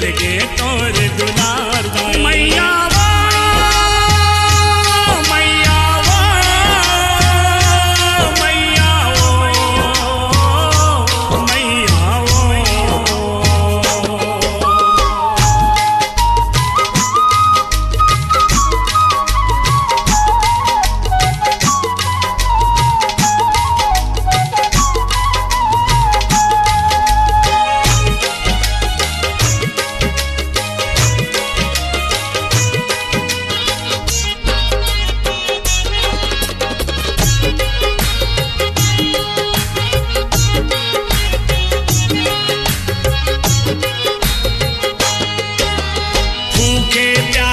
मिल गे तोर दुलार दाई। मैया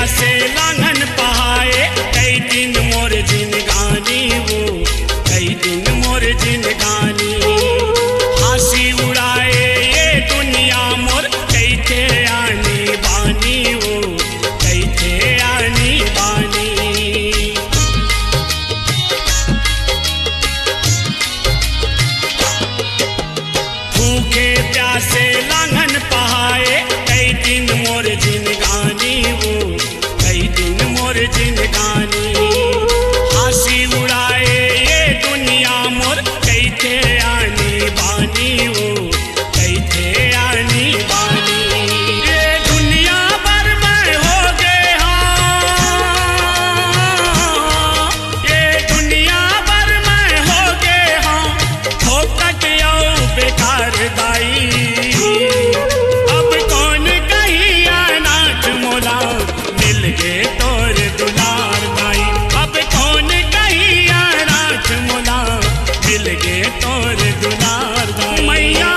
से लांघन पहाए कई दिन मोर जिनगानी वो कई दिन मोर जिनगानी हंसी उड़ाए ये दुनिया मोर कई थे आनी बानी वो कई थे आनी बानी। भूखे प्यासे लांघन पहाए कई दिन मोर जिनगानी वो मोर जिनगानी हंसी उड़ाए ये दुनिया मोर कई थे आनी बानी वो कई थे आनी बानी। ये दुनिया भर में हो गए हाँ, ये दुनिया भर में हो गए हाँ फोकट आओ बेकार दाई। अब कौन कहीं अनाथ मोला मिल गए तोर दुलार दाई। अब कौन कहीं अनाथ मोला मिल गए तोर दुलार दाई। मैया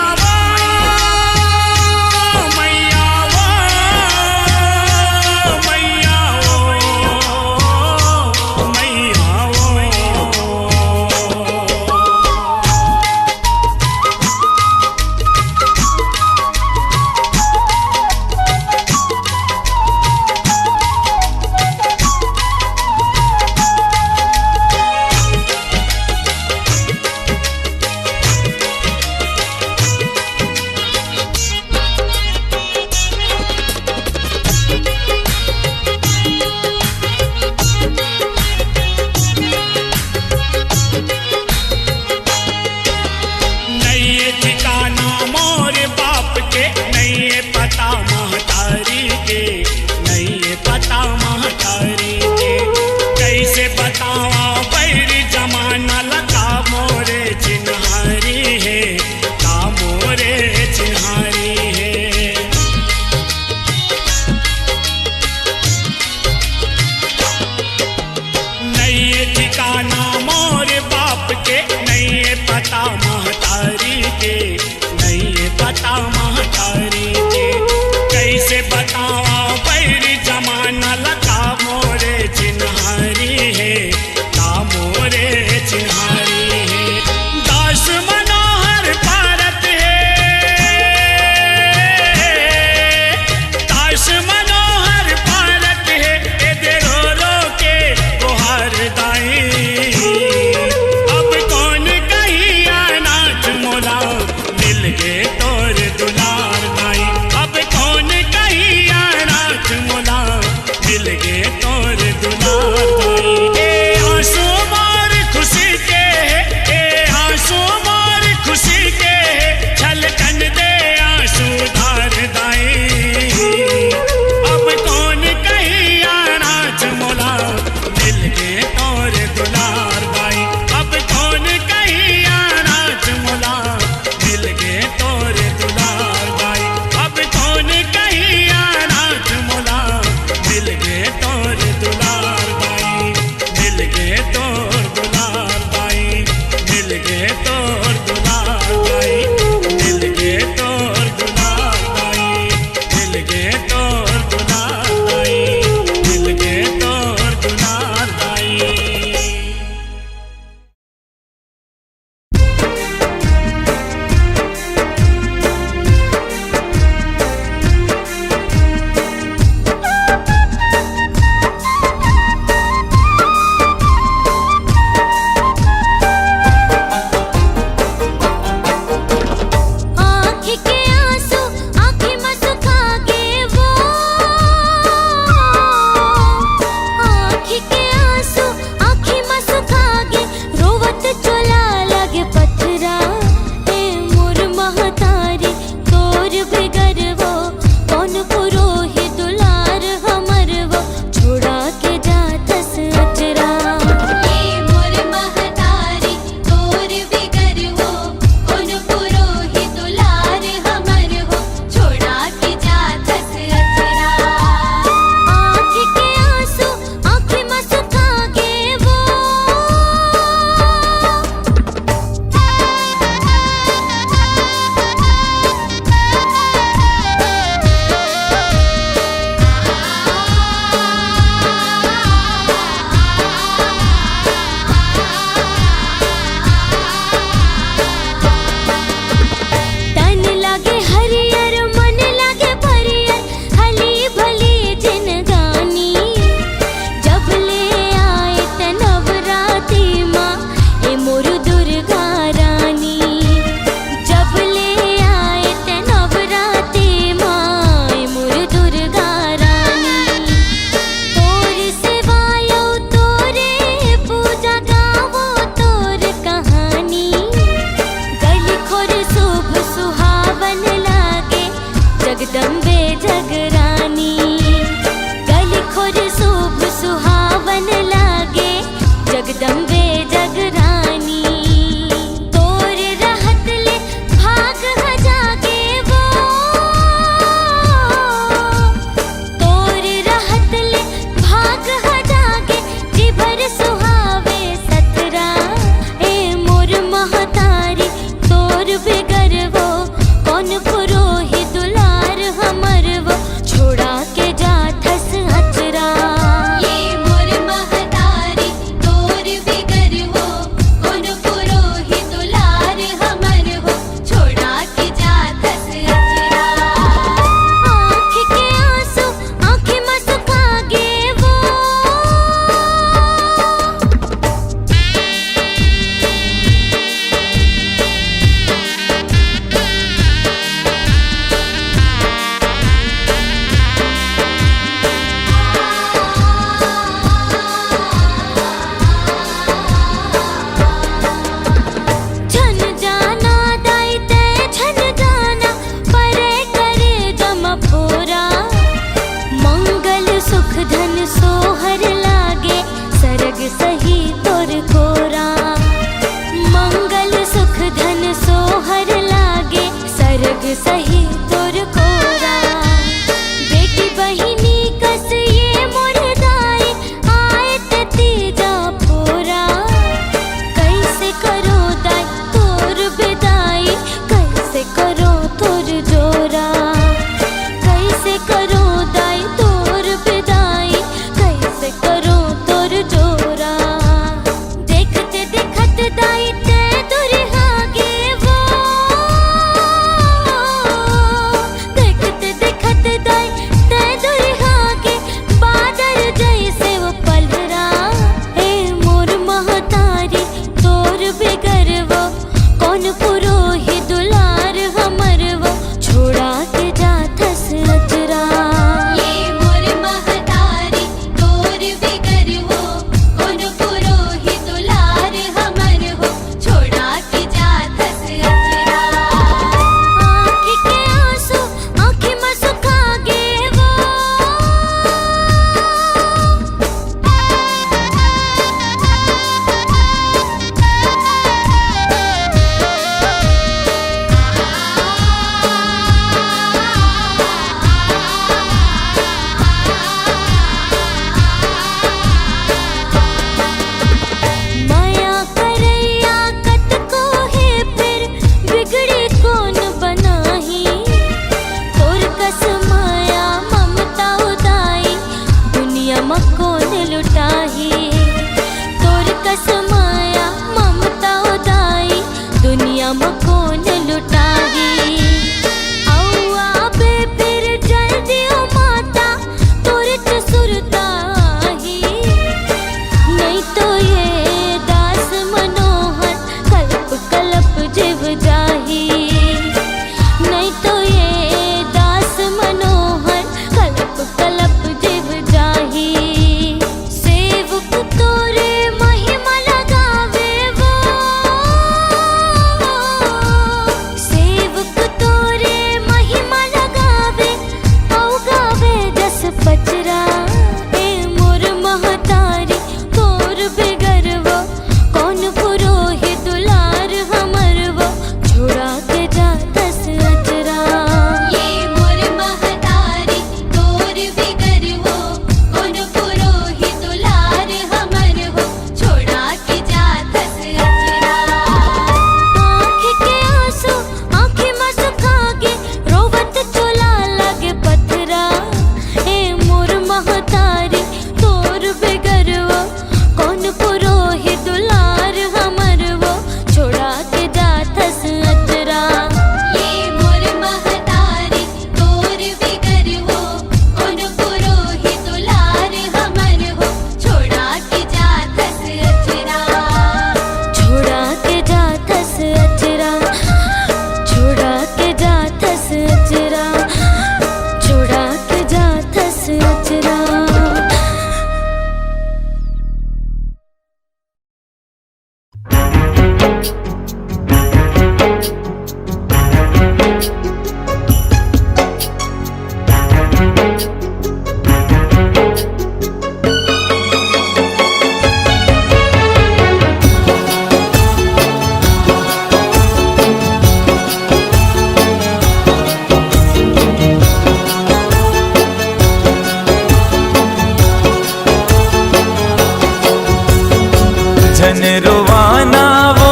जन रोवाना वो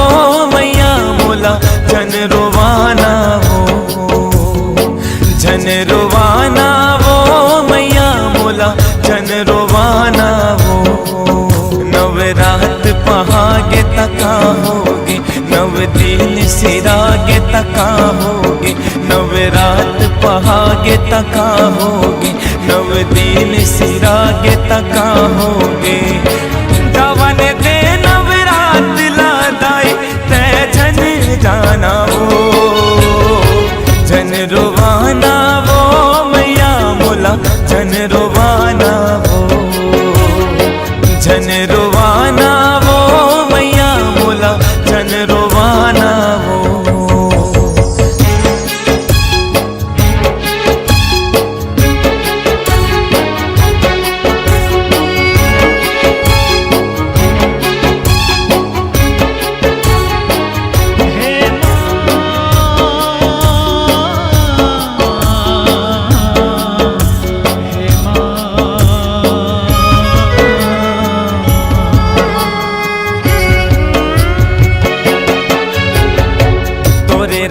मैया मोला जन रोवाना वो, जन रोवाना वो मैया मोला जन रोवाना वो। नवरात पहागे तका होगे, नव दिन सिरागे तका होगे, नवरात पहागे तका होगे, नव दिन सिरागे तका होगे। जवन दे नवरात लादाई तै जन जाना वो, जन रोवाना वो मैया मोला जन रोवाना वो, जन रोवाना वो मैया मोला जन रोवाना वो।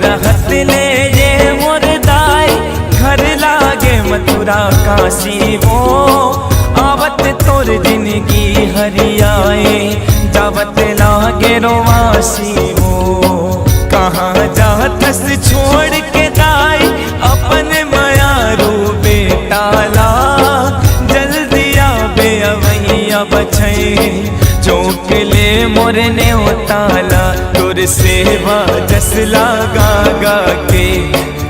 रहत ले ये मोर दाई घर लागे मथुरा काशी वो। आवत तोर जिंदगी हरियाए जावत लागे रोवासी वो। कहाँ जातस छोड़ के दाई अपन माया रू बेटाला, जल्दी आबे अवैया बछई चौक ले मोर ने उताला। तोर सेवा जस लागा गा के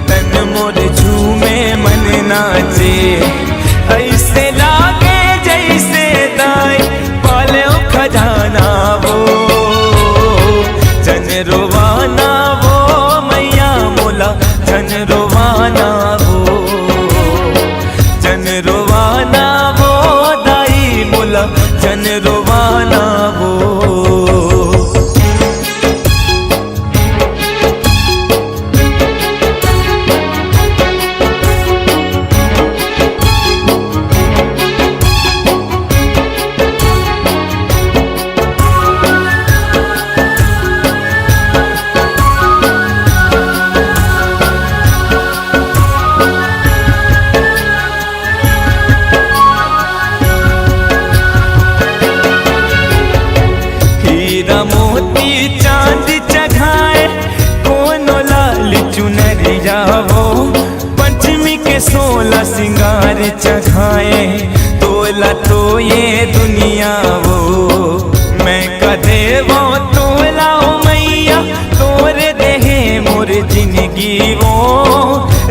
तन मोर झूमे मन नाचे, ऐसे लागे जैसे दाई पाले खजाना वो। जन रोवाना वो मैया मोला जन रोवाना वो, जन रोवाना वो दाई मोला जन रोवाना वो। मोती चांद चघाए कोनो लाल चुनरिया वो। पंचमी के 16 सिंगार चघाए तोला तो ये दुनिया वो। मैं कदे वो तोला मैया तोरे देहे मोर जिंदगी वो।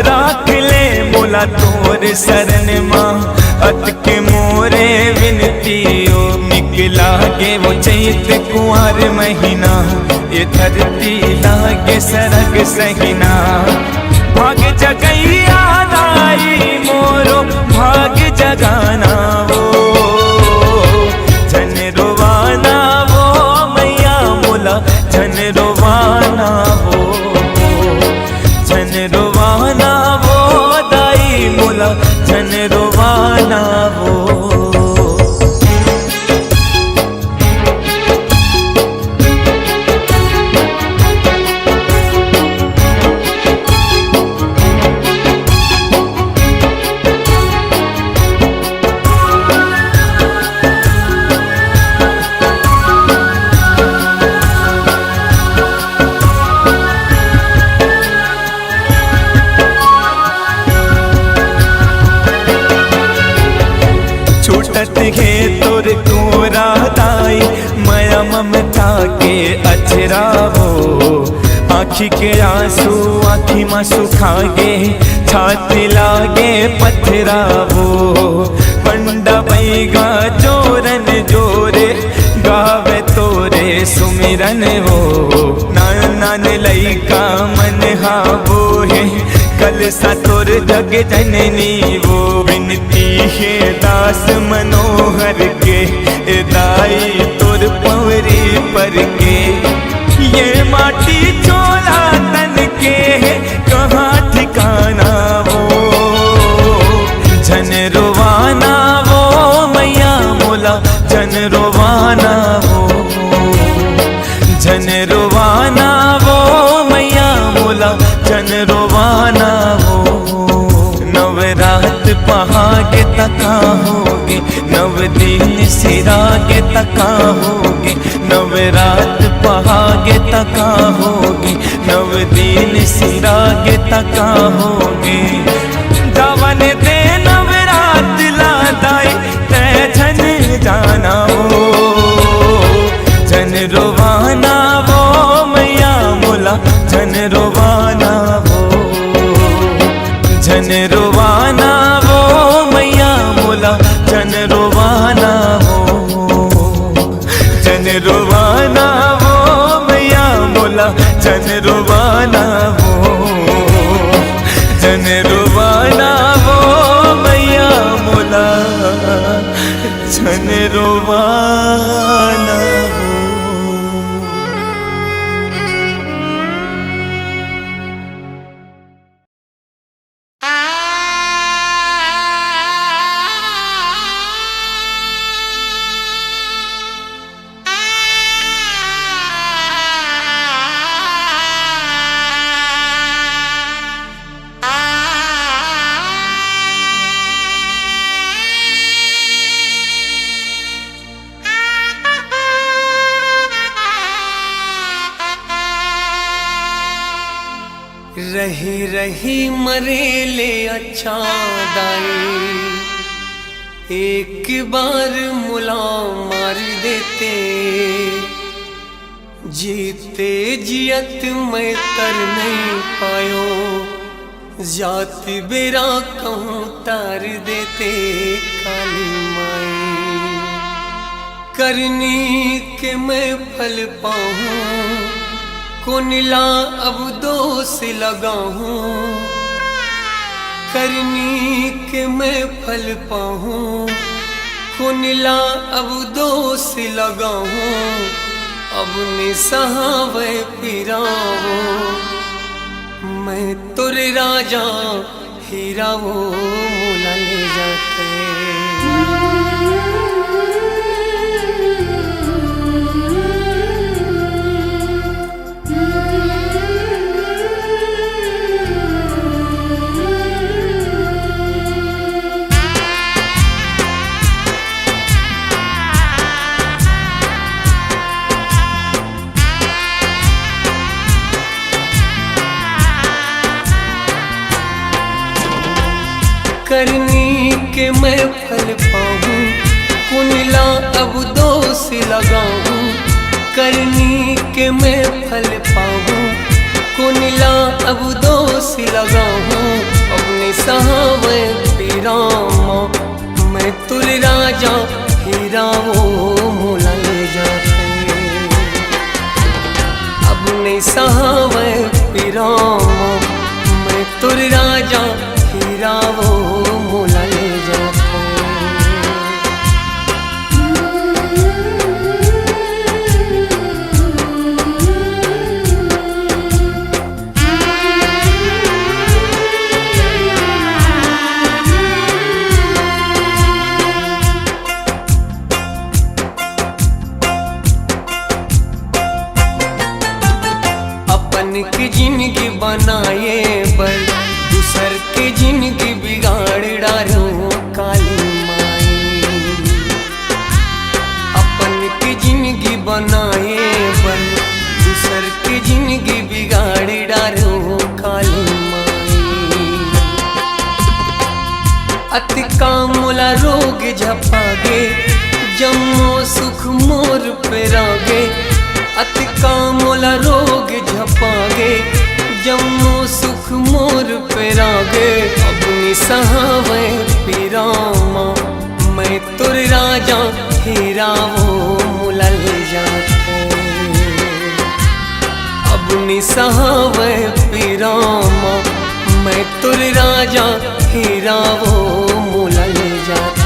राख ले मोला तोर शरण माँ अटके मोरे विनती ओ। लागे वो चैत कुंवर महीना ये धरती लागे सरग सहीना। भाग जगैया दाई मोरो भाग जगाना वो। जन रोवाना वो मैया मोला जन रोवाना वो, जन रोवाना वो दाई मोला जन रोवाना वो। छूटत घे तोर कोरा दाई माया ममता के अचरावो। आँखी के आंसू आँखी में सुखागे छाती लागे पथरावो। पंडा बैगा जोरन जोरे गावे तोरे सुमिरन वो। नान नान लइका मन हावो है कल सा तोर जग जननी वो। विनती देखे दास मनोहर के दाई तुर पवरी पर के। ये माटी चोला तन के कहाँ ठिकाना वो, जन रोवाना वो मैया मोला जन रोवाना वो, जन रोवाना वो मैया मोला जन रोवाना वो। नवरात पहागे तका होगे, नव दिन सिरागे तका होगे, नवरात पहागे तका होगे, नव दिन सिरागे तका होगे। जवन दे नवरात लादाई तै झन जाना वो, जन रोवाना वो मैया मोला जन रोवाना वो, जन रोवाना वो मैया मोला जन रोवाना वो, जन रोवाना वो मैया मोला जन रोवाना वो, जन रोवाना वो मैया मोला जन रोवाना वो। रही रही मरे ले अच्छा दाई, एक बार मुला मार देते, जीते जियत मैं तर नहीं पायो, जाति बेरा कहूँ तार देते काली माई। करनी के मैं फल पाऊँ, कुनिला अब दोष लगाऊं, करनी के मैं फल पाऊं, कुनिला अब दोष लगाऊं, अब निसहावे फिरावो, मैं तुर राजा हीरा वो मोला ले जाते। करनी के मैं फल पाऊँ, कुनिला अब दोष लगाऊं, करनी के मैं फल पाऊँ, कुनिला अब दोष लगाऊं, अपने सहावे पीरामा, मैं तुर राजा हीरा वो मोला ले जाते। अपने सहावे पीरामा, मैं तुर राजा हीरा वो मोला ले जाते। अपन की जिंदगी बनाए पर दूसर के जिंदगी बिगाड़ डालो काली माई। अपन की जिंदगी बनाए पर दूसर की जिंदगी बिगाड़ डालो काली माई। अति कामुला रोग झपागे, जम्मो सुख मोर पे रागे। अति कामुला रोग झपागे, जम्मो सुख मोर पे रागे। अपनी सहावे पीरामा, मैं तुर राजा हीरा वो मोला ले जाते। अपनी सहावे पीरामा, मैं तुर राजा हीरा वो मोला ले जाते।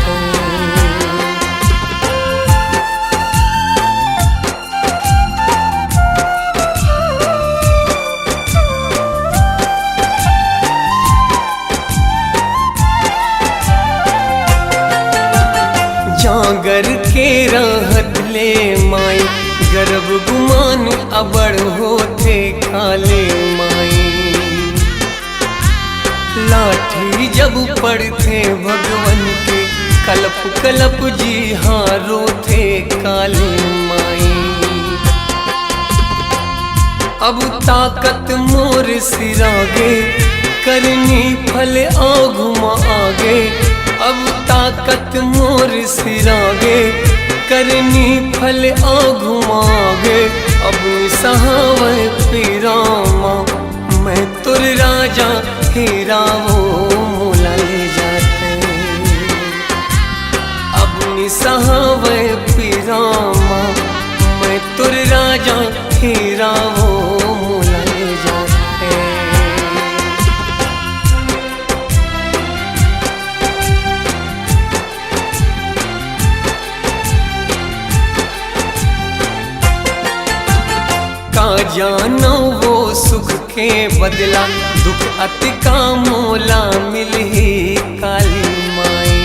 जागर के रहत ले माई गर्भ गुमान अबड़ होते काले माई। लाठी जब पड़ते भगवन के कलप कलप जी हारो थे काले माई। अब ताकत मोर सिरागे करनी फल आगुमा आगे। अब ताकत मोर सिरागे करनी फल आगुमा आगे। अब सहावे पीरामा मैं तुर राजा हेरावो मोला ले जाते। अब सहावे पीरामा मैं तुर राजा हेरावो मोला ले जाते। का जानो वो सुख के बदला दुख अति का मोला मिले काली माई।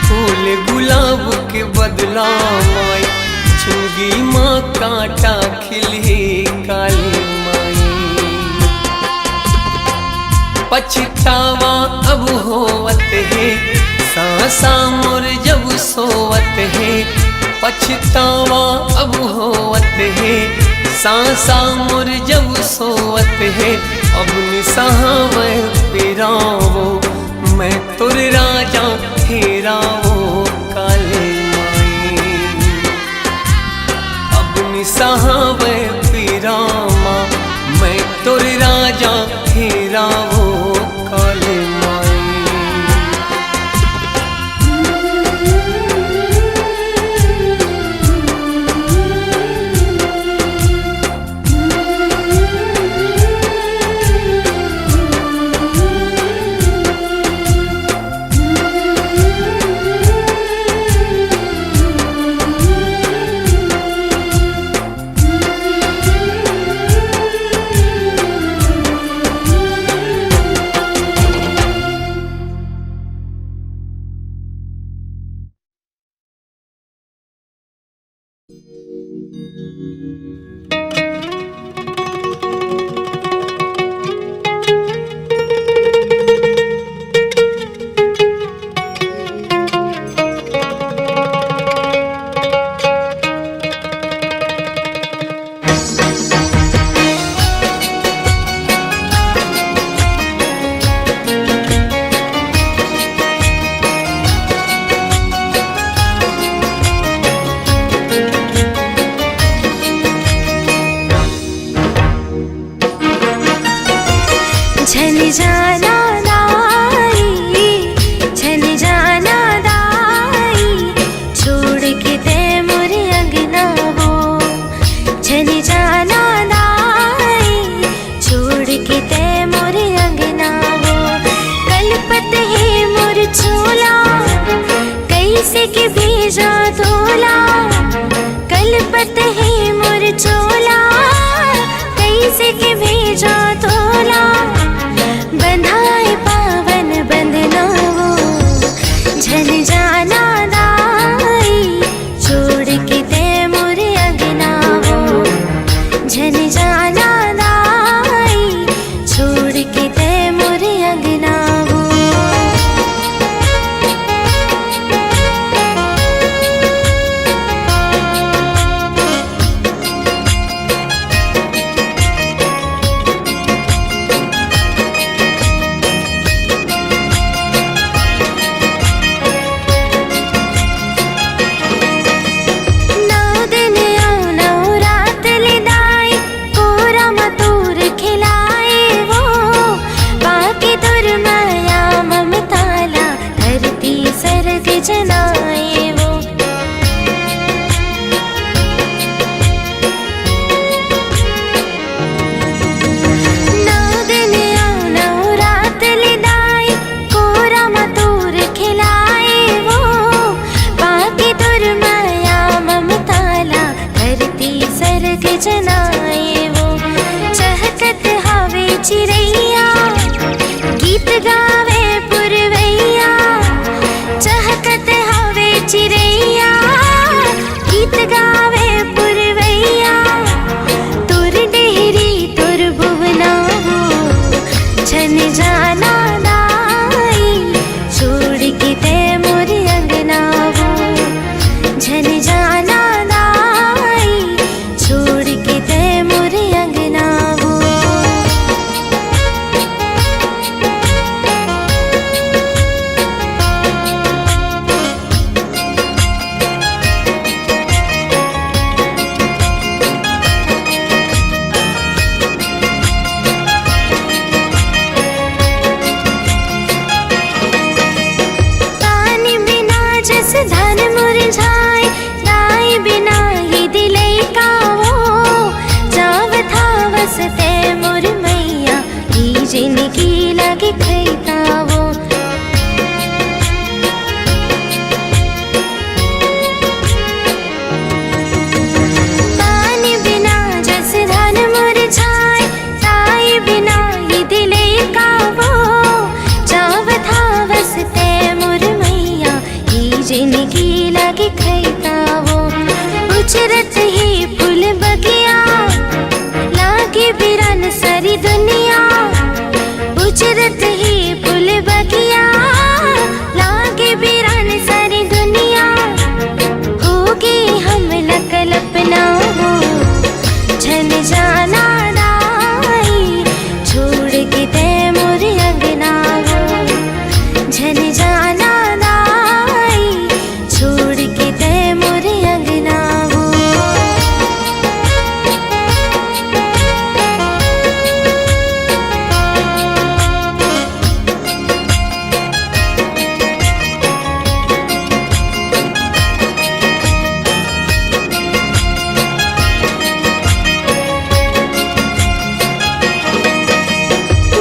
फूल गुलाब के बदला माई जिंदगी माँ कांटा खिले काली माई। पछतावा अब होवत है सांसा मोर जब सोवत है। पछतावा अब होवत है सांसा मोर जब सोवत है। अब निसहावे पिरावो मैं तुर राजा हेरावो काले माई। अब निसहावे पिरामा मैं तुर राजा हेरावो काले माई। जिनकी लगे खैता वो उचरत ही फूल बगिया लागे बिरन सारी दुनिया उचरत ही फूल बगिया लागे बिरन सारी दुनिया होगी हम कल्पना हो झन जाना नाई छोड़ के ते मोर अंगना हो झन जाना नाई छोड़ के ते मोर अंगना हो।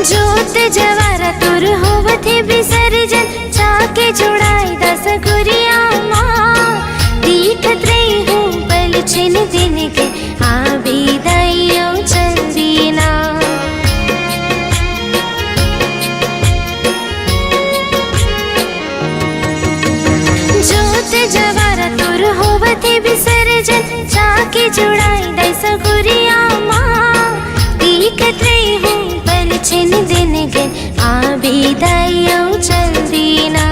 जोत जवारा तुर होवथे विसर्जन चाके जुड़ाई दस गुरिया माँ दीखत रही हूँ पल छिन दिन के आबी दैयो चंदीना जोत जवारा तुर होवथे विसर्जन चाके जुड़ाई दस गुरिया माँ दीखत रही हूँ छिन दिन गिन आबी दैयो चंदीना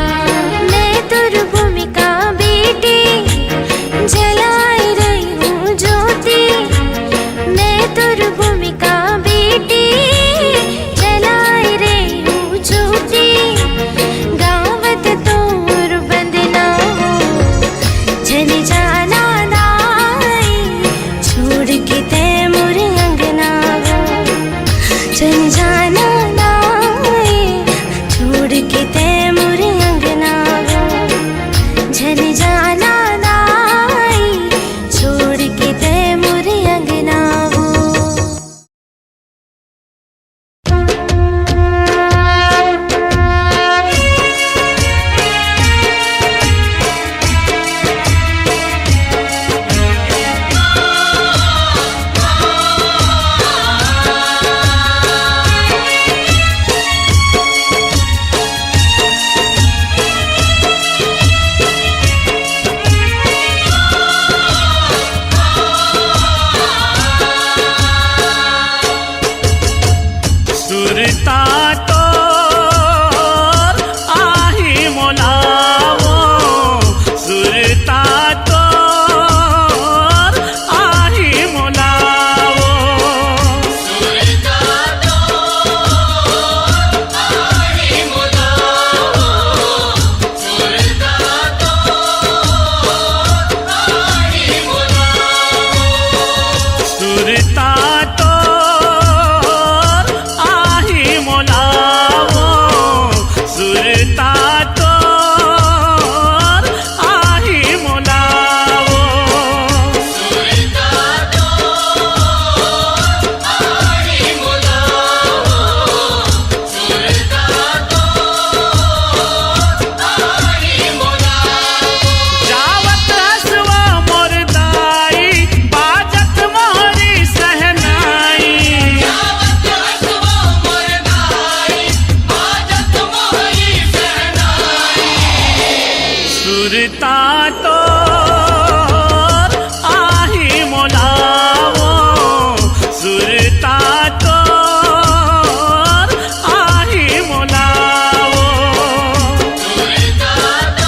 मैं तुर भूमिका बेटी जलाई रही हूँ ज्योति मैं तुर भूमिका बेटी जलाई रही हूँ ज्योति गावत तोर बंदना हो जन जाना नाई छोड़ के ते मोर अंगना हो जन जाना नाई छोड़ के ते मोर अंगना हो जन जाना नाई छोड़ के ते मोर अंगना हो। सुरता तो आही मोलावो सुरता तो आही मोलावो सुरता तो आही मोलावो सुरता तो आही मोलावो सुरता तो सुरता तो आही मोलावो सुरता तो आही मोलावो सुरता तो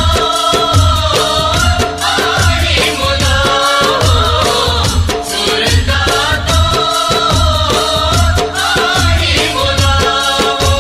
आही मोलावो सुरता तो आही मोलावो।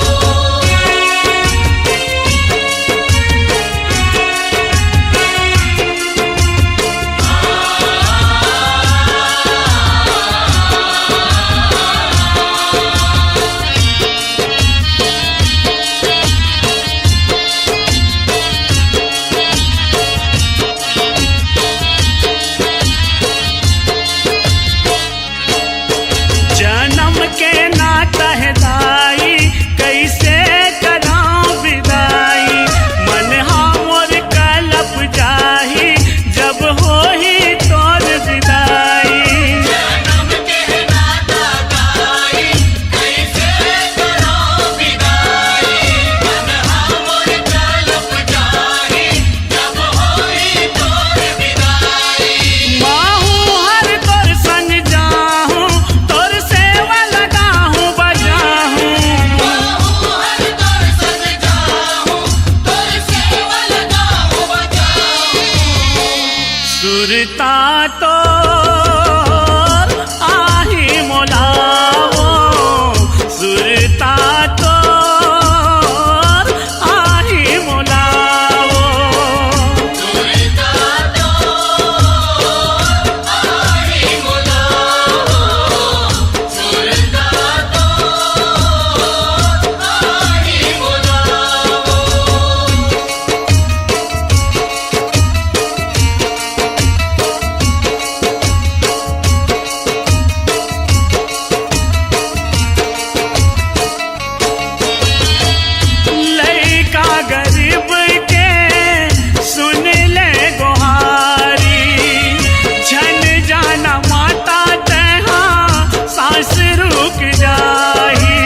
सुरता तो आही मोलावो सुरता तो आही मोलावो सुरता तो आही मोलावो सुरता तो आही मोलावो लइका गरीब के सुन ले गोहारी झन जाना माता तहा सांस रुक जाही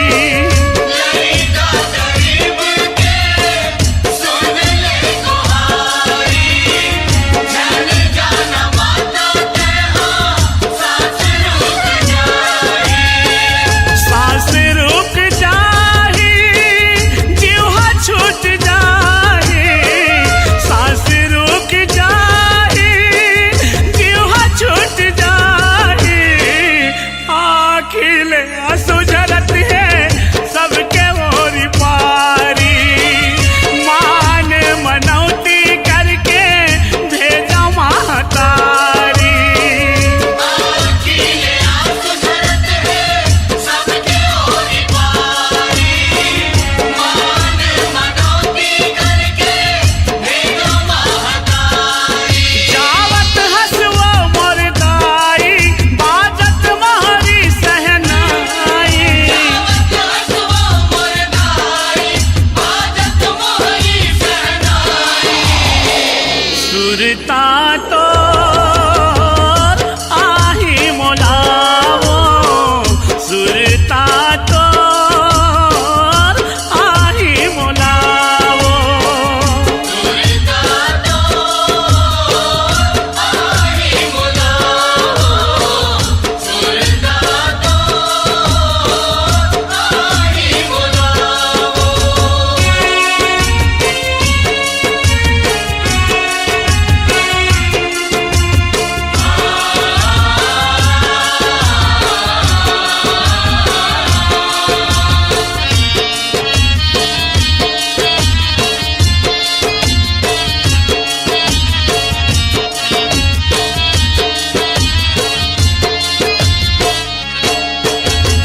लइका गरीब के सुन ले गोहारी झन जाना माता तहा सांस रुक जाही सांस रुक जाही जीवा छूट जाही सांस रुक जाही जीवा छूट जाही आखिल आंसू झरत है सबके ओरी पारी मान मनौती करके भेजा महतारी आखिल आंसू झरत है सबके ओरी पारी मान मनौती करके भेजा महतारी जावत हसवा मोरदाई बाजत महरी सहनाई जावत हसवा मोरदाई बाजत महरी सहनाई सुरता तो आही मोलावो सुरता तो आही मोलावो सुरता तो आही मोलावो सुरता तो आही मोलावो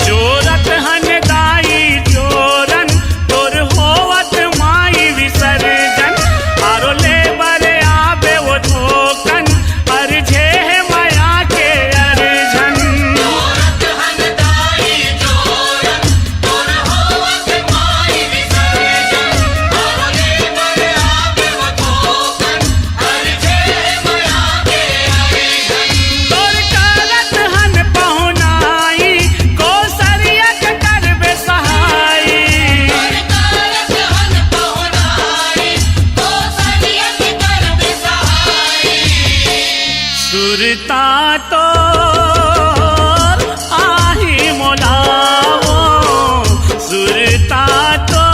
जोरत हन दाई जोरन तोर होवत माई विसर्जन आरो ले बरे आबे वो धोकन अर्झे माया के अर्झन जोरत हन दाई जोरन तोर होवत माई विसर्जन आरो ले बरे आबे वो धोकन अर्झे माया के अर्झन तोर करत हन पहुनाई कोसरिया के करबे सहाई करत हन पहुनाई कोसरिया के करबे सहाई सुरता तो आही मोलावो सुरता तो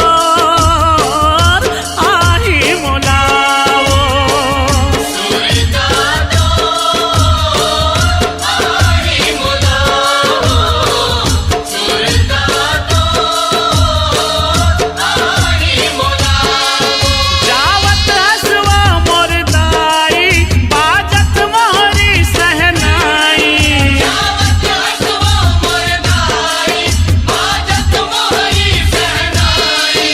आही मोलावो सुरता तो आही मोलावो सुरता तो आही मोलावो जावत हसवा मोरदाई बाजत मोहरी सहनाई जावत हसवा मोरदाई बाजत मोहरी सहनाई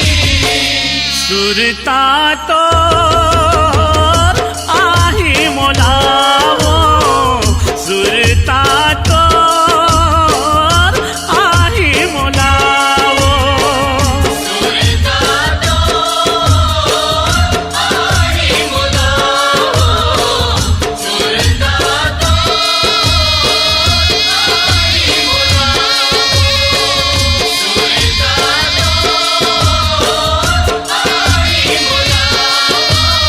सुरता तो आही मोलावो सुरता तो आही मोलावो सुरता तो आही मोलावो सुरता तो आही मोलावो सुरता तो आही मोलावो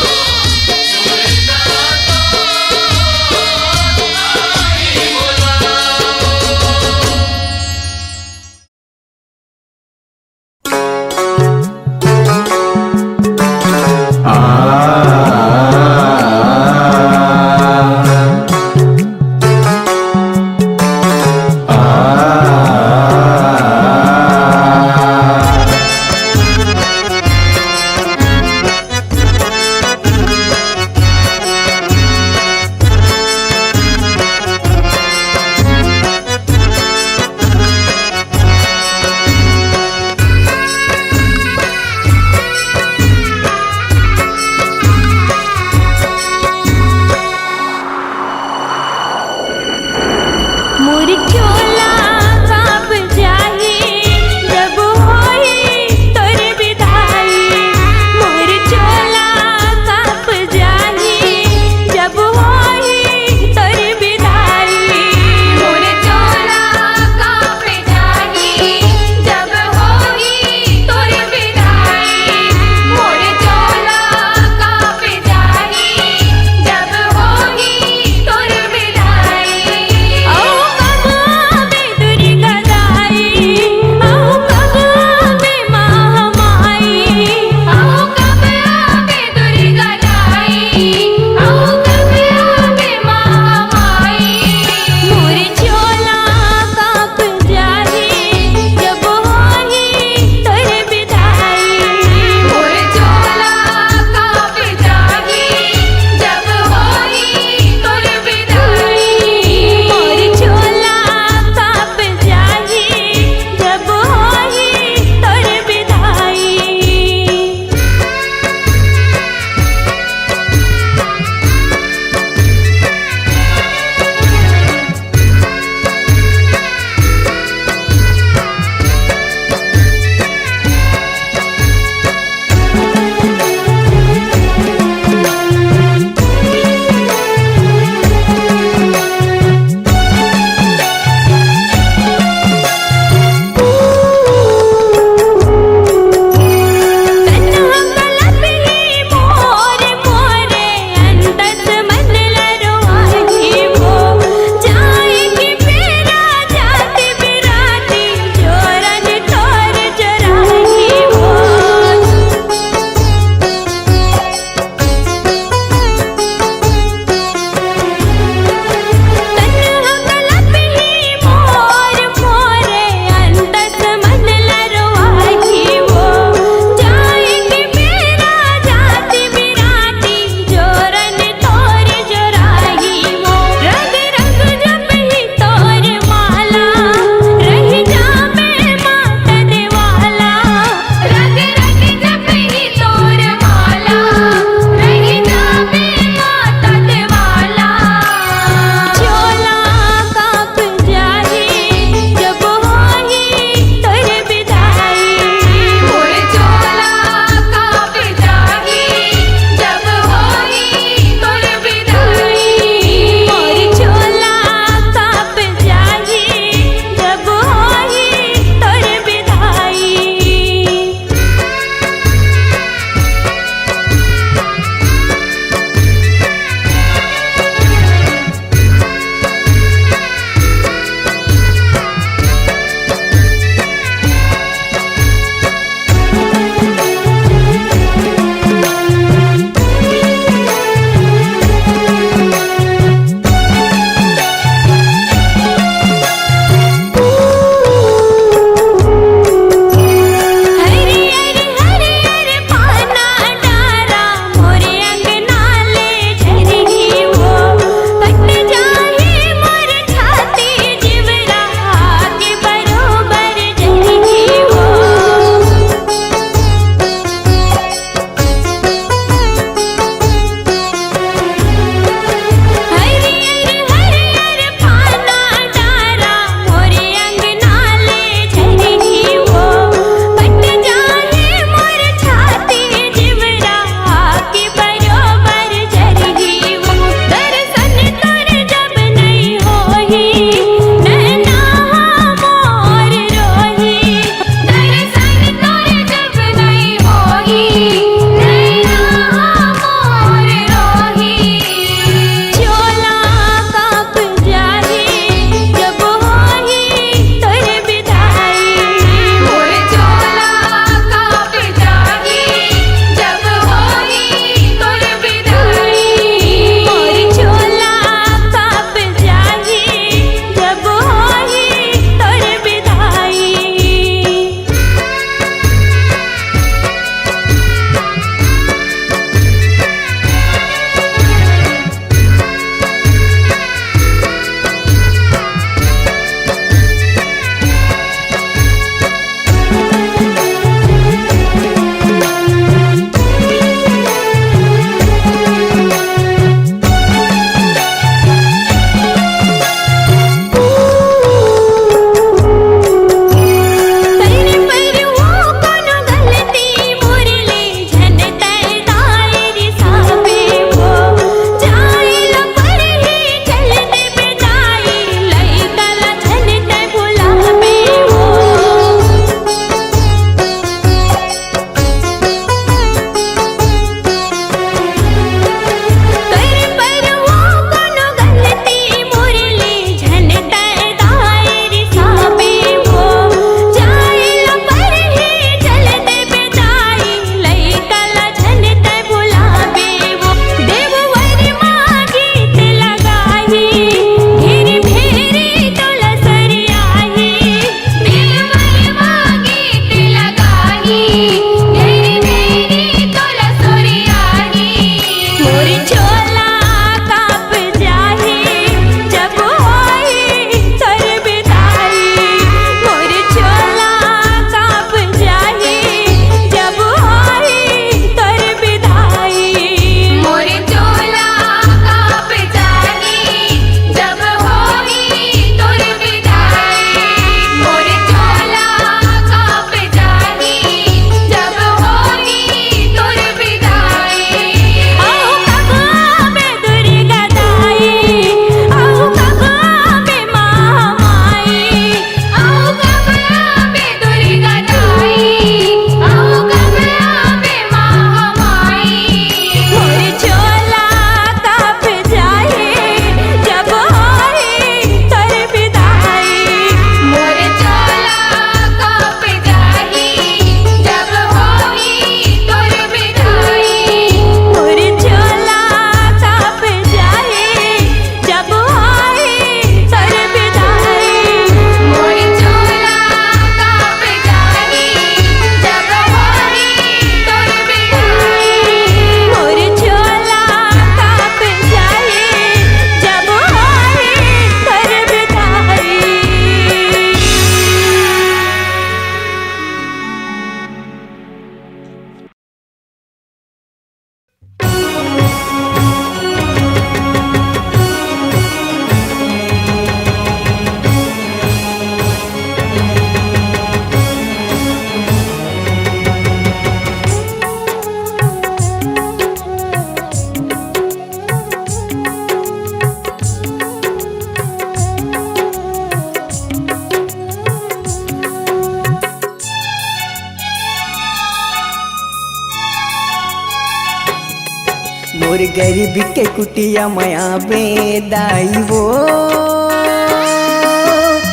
मोर गरीब के कुटिया मया बेदाई वो,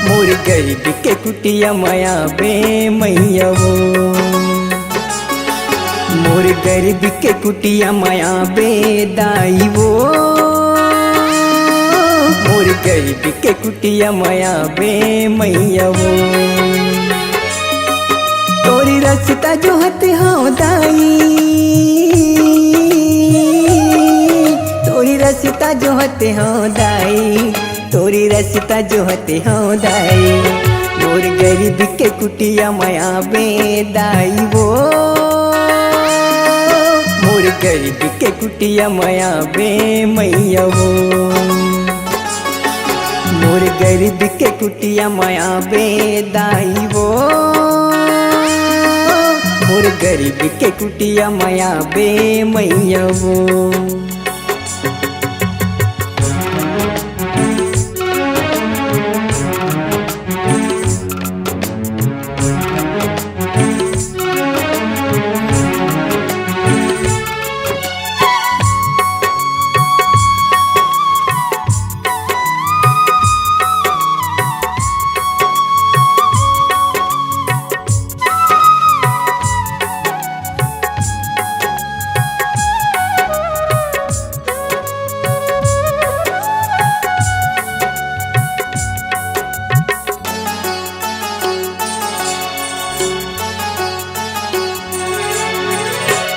मोर गरीब के कुटिया मया बे मैया वो, मोर गरीब के कुटिया मया बेदाई वो, मोर गरीब के कुटिया मया बे मैया वो। तोरी रास्ता जो हत हाँ दाई, तोरी रास्ता जो हते हाँ दाई, तोरी रास्ता जो हते हाँ दाई, मोर गरीब के कुटिया मया बेदाई वो, मोर गरीब के कुटिया मया बे मैया वो, मोर गरीब के कुटिया मया बेदाई वो, मोर गरीब के कुटिया मया बे मैया वो।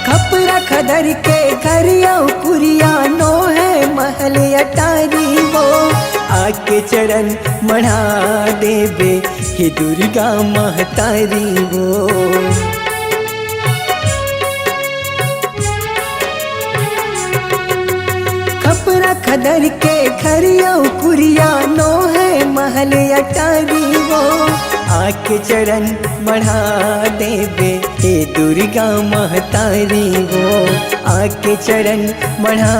खपरा खदर के घरिया कुरिया नो है महल अटारी वो, आके चरण मढ़ा देवे हे दुर्गा महतारी वो। खपरा खदर के घरिया कुरिया नो है महल अटारी वो, आके चरण बढ़ा देवे हे दुर्गा महतारी वो, आके चरण बढ़ा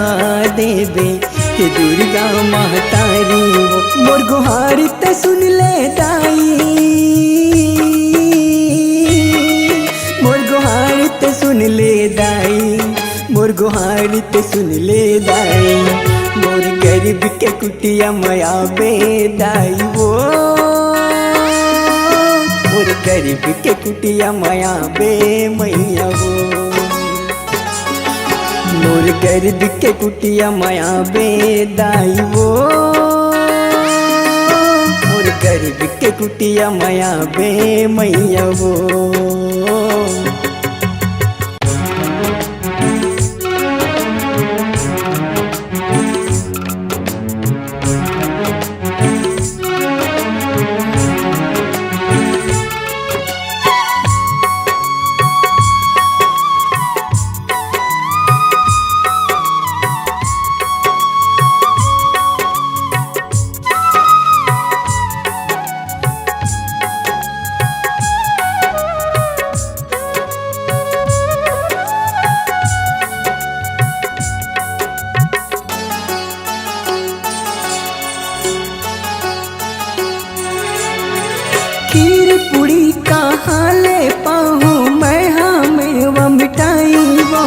देवे हे दुर्गा महतारी वो। मोर गुहारी ते सुन ले दाई, मोर गुहारी ते सुन ले दाई, मोर गुहारी ते सुन ले दाई, मोर गरीब के कुटिया मया बेदाई वो, मोर गरीब के कुटिया मया बे मैया वो, मोर गरीब के कुटिया मया बेदाई वो, मोर गरीब के कुटिया मया बे मैया वो। खीर पूरी कहाँ ले पाऊँ मैं, हाँ मेवा मिठाई वो,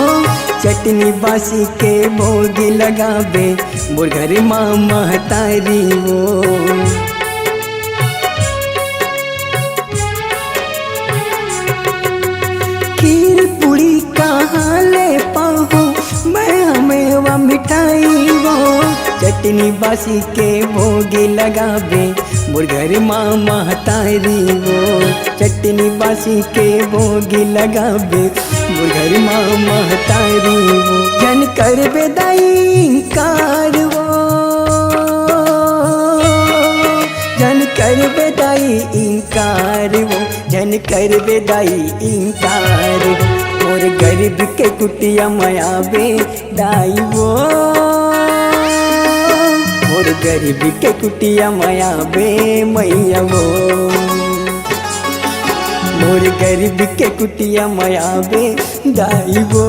चटनी बासी के भोग लगावे मोर घर माँ महतारी वो। खीर पूरी कहाँ ले पाऊँ मैं, हाँ मेवा मिठाई वो, चटनी बासी के भोग लगावे मोर घर माँ महतारी वो, चटनी बासी के भोग लगावे मोर घर माँ महतारी वो। जन कर बेदाई कार वो, जन कर बेदाई इंकार वो, जन कर बेदाई इंकार वो, मोर गरीब के कुटिया मया बेदाई वो, मोर गरीब के कुटिया मया बे मैया वो, मोर गरीब के कुटिया मया बे दाई वो,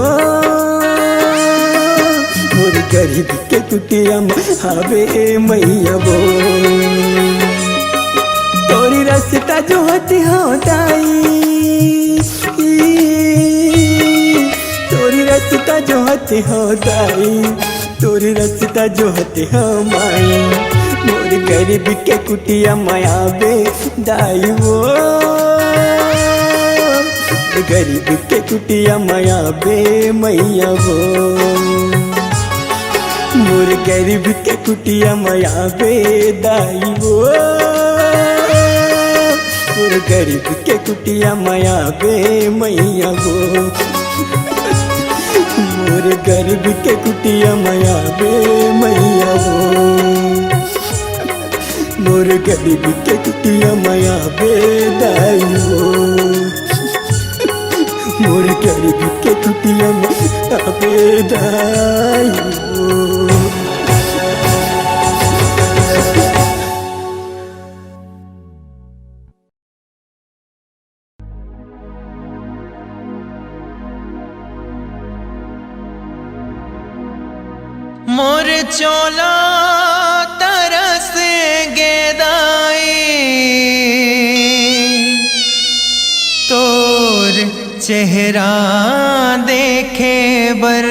मोर गरीब के कुटिया मया बे मैया वो। तोरी रास्ता जो हती हाँ दाई, तोरी रास्ता जो हते हो दाई, तोर रास्ता जो हते हो माई, मोर गरीब के कुटिया माया बे दाई वो, गरीब के कुटिया माया बे मैया वो, मोर गरीब के कुटिया माया बे दाई वो, मोर गरीब के कुटिया माया बे मैया वो, मोर गरीब के कुटिया माया बे मैया वो, मोर गरीब के कुटिया माया बे दाई वो, मोर गरीब के कुटिया माया बे दाई वो। मोर चोला तरस गेदाई, तोर चेहरा देखे बर,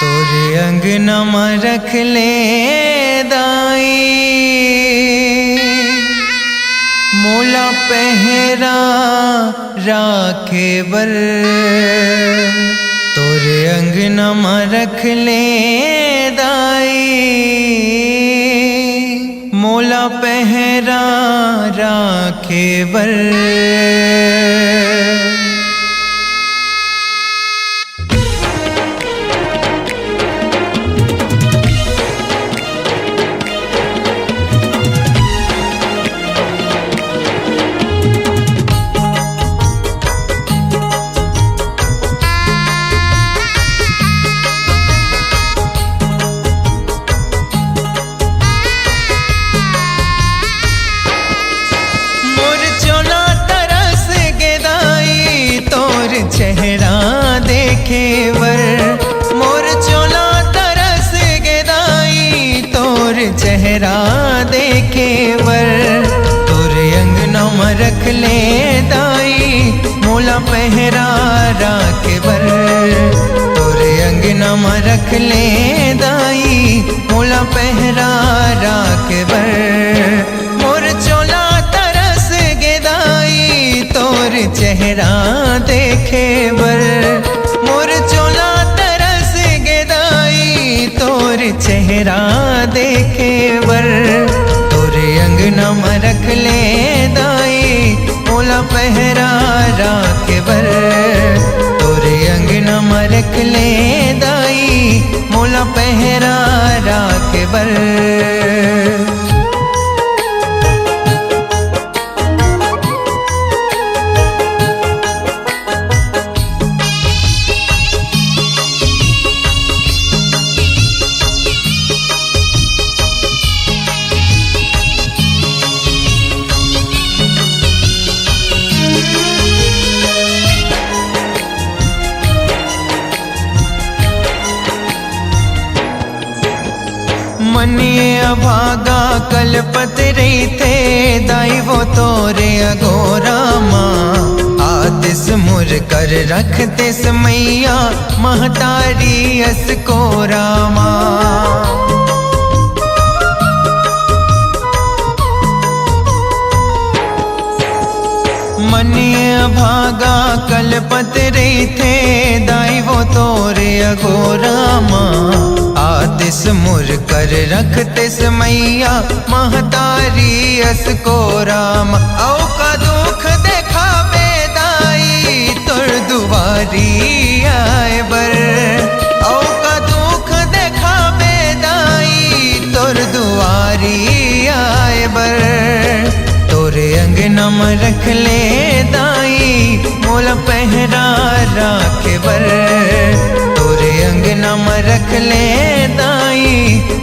तोर अंगना में रख ले दाई, मोला पहरा राखे बर, तोरे अंगना में रख ले दाई, मोला पहरा राखे बर। चेहरा देखे वर, मोर चोला तरस गेदाई, तोर चेहरा देखे वर, तोर अंगना में रख ले दाई, मोला पहरा राखे वर, तोर अंगना में रख ले दाई, मोला पहरा राखे वर, मोर चोला तरस गेदाई, तोर चेहरा देखे बर, मोर चोला तरस गेदाई, तोर चेहरा देखे बर, तोरे अंगना में रख ले दाई, मोला पहरा राखे बर, तोरे अंगना में रख ले दाई, मोला पहरा राखे बर। मनिए अभागा कलपत रही थे दाई, वो तोरे अगोरा माँ आतिस मुर कर रखते समैया, महतारी असकोरा माँ। मनिए अभागा कलपत रही थे दाई, वो तोरे अगोरा माँ आतिस मुर कर रखते समैया, महतारी असकोरा माँ। औ का दुख देखा बेदाई, तुर दुआरी आए बर, औ का दुख देखा बेदाई, तुर दुआरी आए बर, तोरे अंगना में रख ले दाई, मोला पहरा राखे बर, तोरे अंगना में रख ले दाई,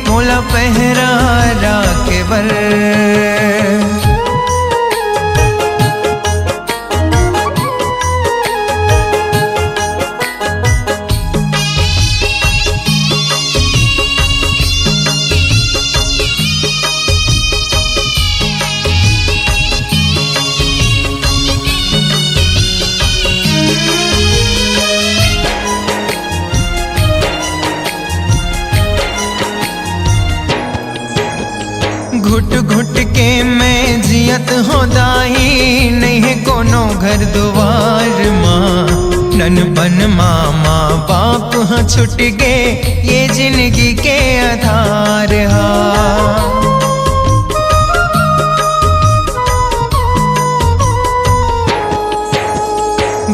मोला पहरा राखे बर। जियत हो दाई नहीं है कोनो घर दुआर माँ ननपन मामा बाप हाँ छुट गए ये जिंदगी के आधार हा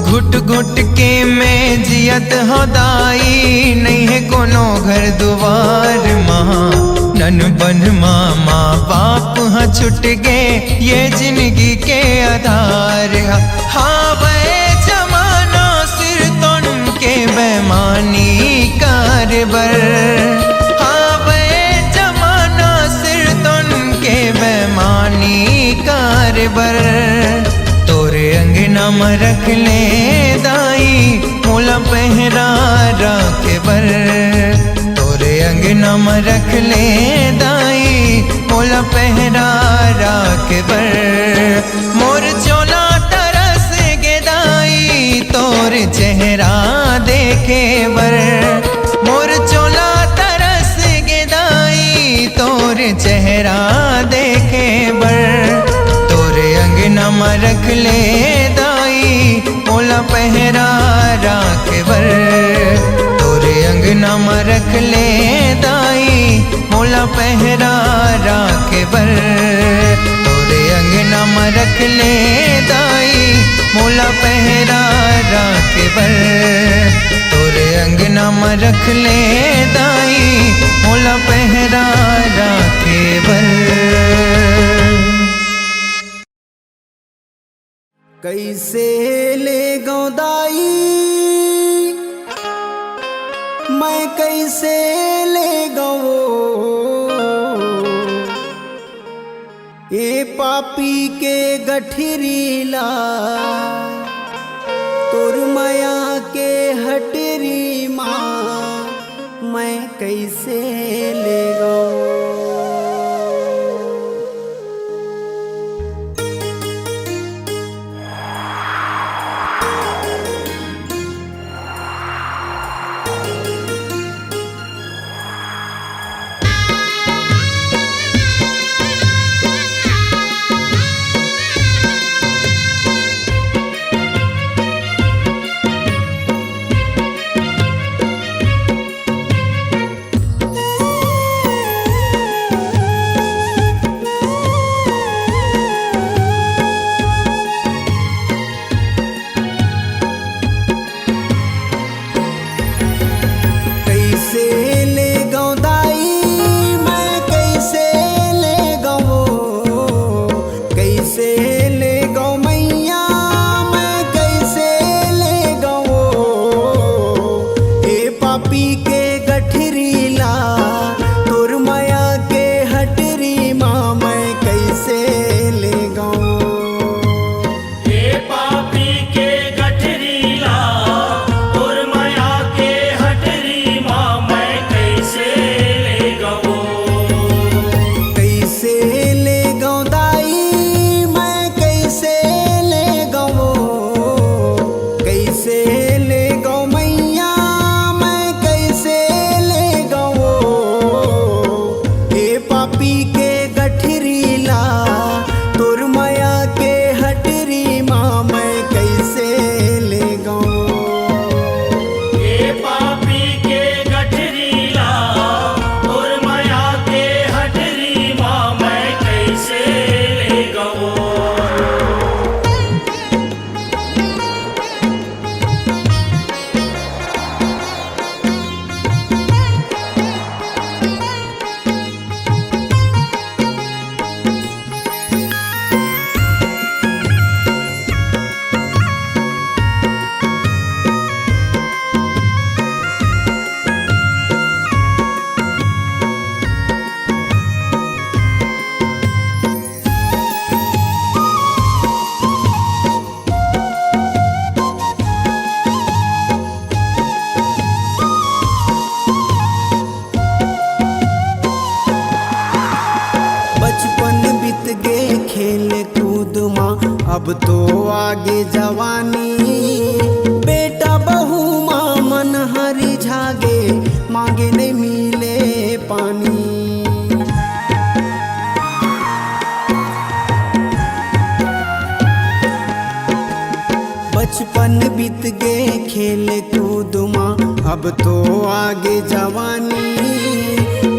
घुट घुट के मैं जियत हो दाई नहीं है कोनो घर दुआर माँ ननपन मामा बाप हाँ छुट गए ये जिंदगी के आधार हाँ वे जमाना सिर तुन के बेमानी कारबर हाँ वे जमाना सिर तुन के बेमानी कारबर तोरे अंगना में रख ले दाई मोला पहरा राखे बर तोरे अंगना में रख ले दाई मोला पहरा राखे बर मोर चोला तरस गे दाई तोर चेहरा देखे बर मोर चोला तरस गे दाई तोर चेहरा देखे बर अंगना में रख ले दाई मोला पहरा राखे बर तोरे अंगना में रख ले दाई मोला पहरा राखे बर तोरे अंगना में रख ले दाई मोला पहरा राखे बर तोरे अंगना में रख ले दाई मोला पहरा राखे बर कैसे ले गौदाई मैं कैसे ले गो ये पापी के गठरीला तोर माया के हटरी माँ मैं कैसे ले गो अब तो आगे जवानी, बेटा बहू माँ मन हरी झागे, मांगे नहीं मिले पानी। खेल कूद माँ अब तो आगे जवानी।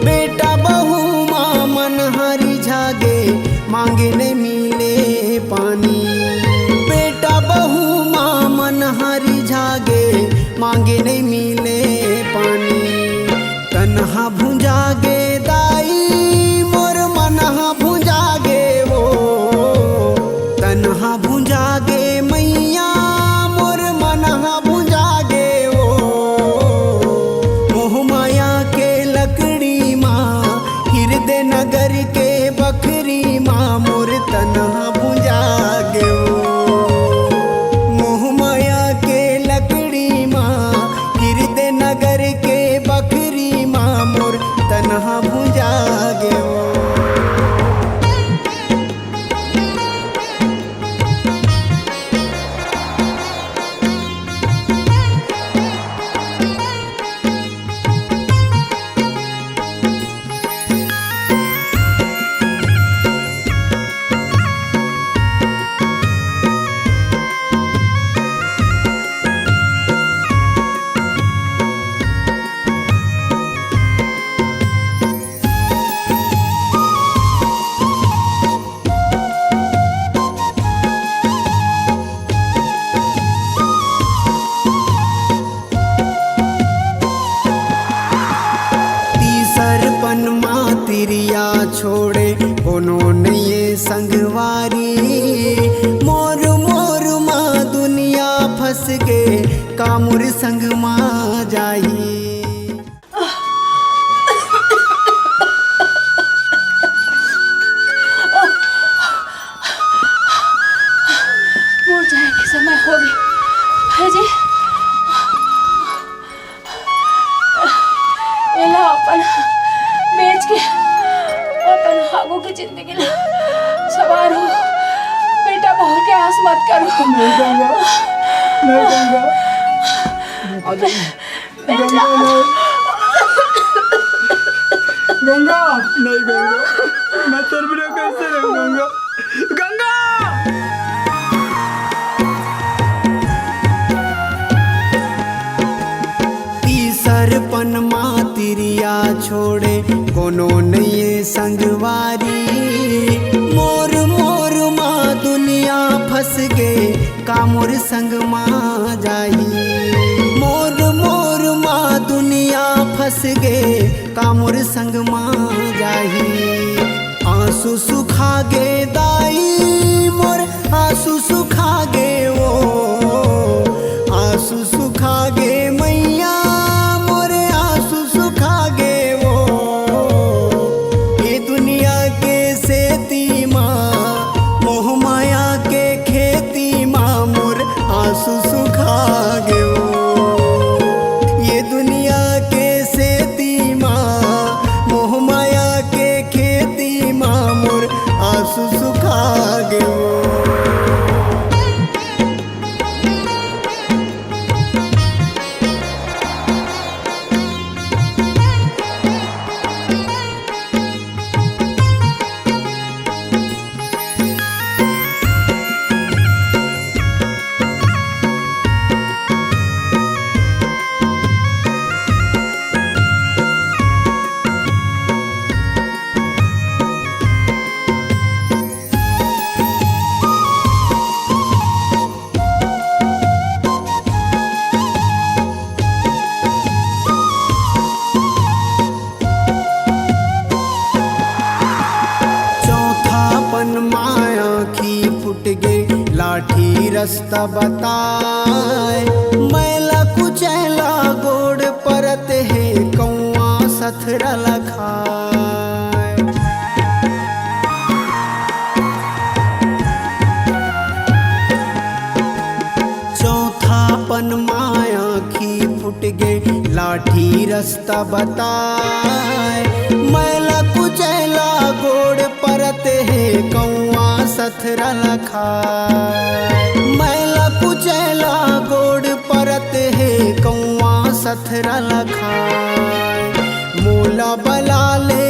बेटा बहू माँ मन हरी झागे मांगे नहीं मिले पानी। बेटा बहू माँ मन हरी झागे मांगे नहीं मिले पानी। तन्हा भुंजागे दाई मोर मनहा भुंजागे वो। तन्हा भुंजागे मैया मोर मनहा भुंजागे वो। मोह माया के लकड़ी माँ हृदय नगर के बकरी माँ मोर तन्हा भुंजागे वो। मोह माया के लकड़ी माँ हृदय नगर के बकरी माँ मोर तन्हा भुंजागे वो। सरपन मातिरिया छोड़े कोनो नये संगवारी। मोर मोर माँ दुनिया फंस गे कामुर संग माँ जाई। मोर जाए के समय हो गई भाजी। एला अपन बेच के अपन आगू की जिंदगी ला सवार हो। बेटा बहू के आस मत करो। नहीं गंगा, नहीं गंगा, गंगा नहीं, गंगा नहीं गंगा, मैं तेरे बिना कैसे रहूंगा गंगा। सरपन मातिरिया छोड़े कोनो नये संगवारी। मोर मोर माँ दुनिया फंस गे कामुर संग माँ जाई। मोर मोर माँ दुनिया फंस गे कामुर संग माँ जाई। आंसू सुखा गे दाई मोर आंसू सुखा गे वो। आंसू सुखा गे मैया मोरे आंसू सुखा गे वो। ये दुनिया के सेती माँ मोह माया के खेती माँ मोर आंसू सुखा गे वो। ये दुनिया के सेती माँ मोह माया के खेती माँ मोर आंसू सुखा गे वो। लाठी रास्ता बताए। मैला कुचैला गोड़ परत है कौआ सथरा लखाए। चौथापन माया की फुट गए लाठी रास्ता बताए। मैला कुचैला गोड़ परत है कौआ सथरा लखाए। मैला कुचैला गोड़ परत है कौआ सथरा लखाए। मोला बला ले